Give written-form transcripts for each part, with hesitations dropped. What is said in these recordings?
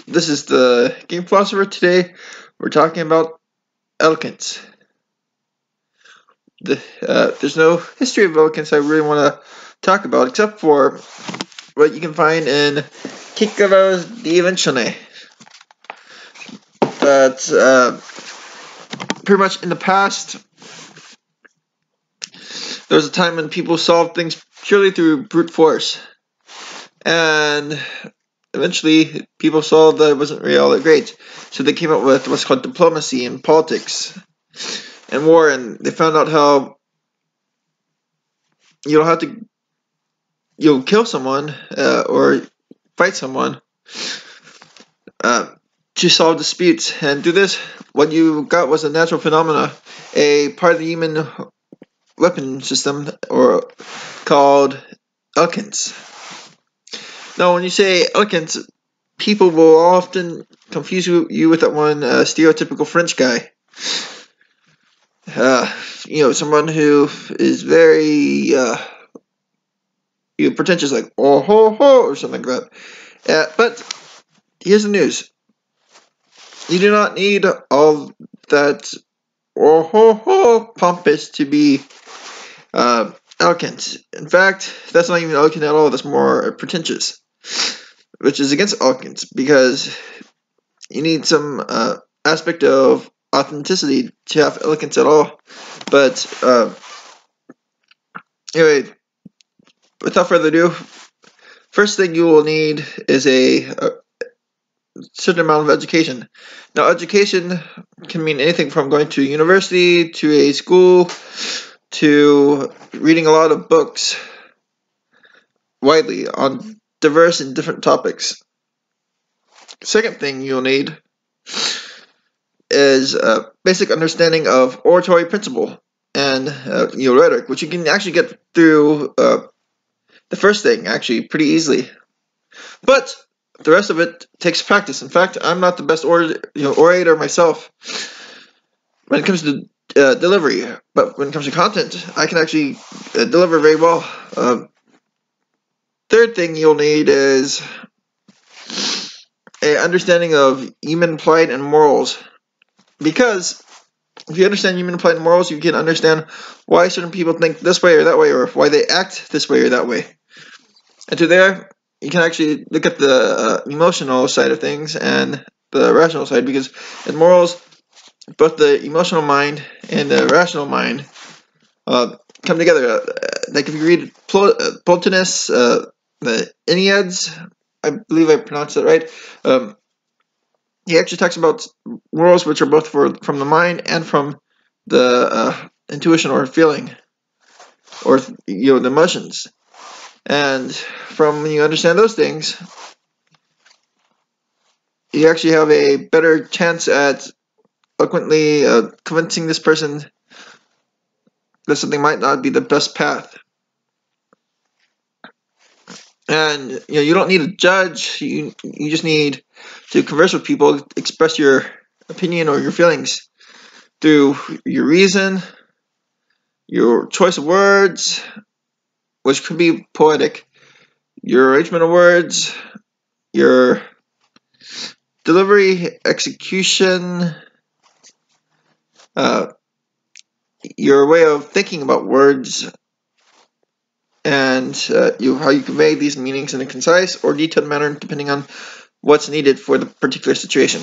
This is the Game Philosopher. Today we're talking about eloquence. There's no history of eloquence I really want to talk about, except for what you can find in Cicero's That's pretty much in the past. There was a time when people solved things purely through brute force, and eventually people saw that it wasn't really all that great, so they came up with what's called diplomacy and politics and war, and they found out how you don't have to kill someone or fight someone to solve disputes. And through this, what you got was a natural phenomena, a part of the human weapon system, or called eloquence. Now, when you say eloquence, people will often confuse you with that one stereotypical French guy. Someone who is very pretentious, like oh ho ho or something like that. But here's the news: you do not need all that oh ho ho pompous to be eloquent. In fact, that's not even eloquent at all. That's more pretentious, which is against eloquence, because you need some aspect of authenticity to have eloquence at all. But anyway, without further ado, first thing you will need is a certain amount of education. Now, education can mean anything from going to university, to a school, to reading a lot of books widely on diverse and different topics. Second thing you'll need is a basic understanding of oratory principle and rhetoric, which you can actually get through the first thing actually pretty easily. But the rest of it takes practice. In fact, I'm not the best orator myself when it comes to delivery, but when it comes to content, I can actually deliver very well. Third thing you'll need is an understanding of human plight and morals, because if you understand human plight and morals, you can understand why certain people think this way or that way, or why they act this way or that way. And through there, you can actually look at the emotional side of things and the rational side, because in morals, both the emotional mind and the rational mind come together. Like if you read Plotinus, the Enneads, I believe I pronounced that right. He actually talks about morals which are both from the mind and from the intuition or feeling, or the emotions. And from when you understand those things, you actually have a better chance at eloquently convincing this person that something might not be the best path. And you don't need a judge. You just need to converse with people, express your opinion or your feelings through your reason, your choice of words, which could be poetic, your arrangement of words, your delivery, execution, your way of thinking about words, and how you convey these meanings in a concise or detailed manner depending on what's needed for the particular situation.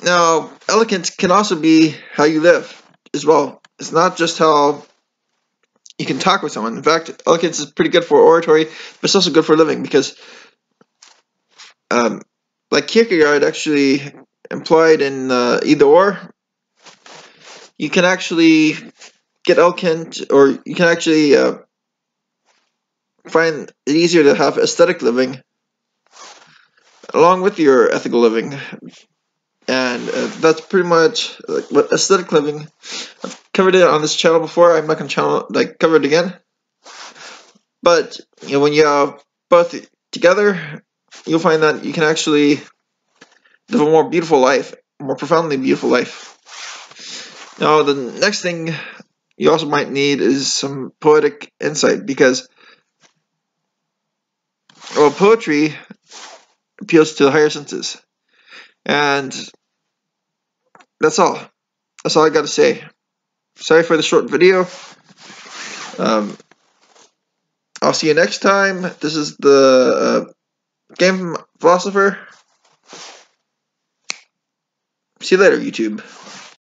Now, eloquence can also be how you live as well. It's not just how you can talk with someone. In fact, eloquence is pretty good for oratory, but it's also good for living, because like Kierkegaard actually implied in either or, you can actually get eloquent, or you can actually find it easier to have aesthetic living along with your ethical living. And that's pretty much what aesthetic living. I've covered it on this channel before. I'm not going to cover it again. But when you have both together, you'll find that you can actually live a more beautiful life, a more profoundly beautiful life. Now, the next thing you also might need is some poetic insight, because poetry appeals to the higher senses. And that's all. That's all I got to say. Sorry for the short video. I'll see you next time. This is the game Philosopher. See you later, YouTube.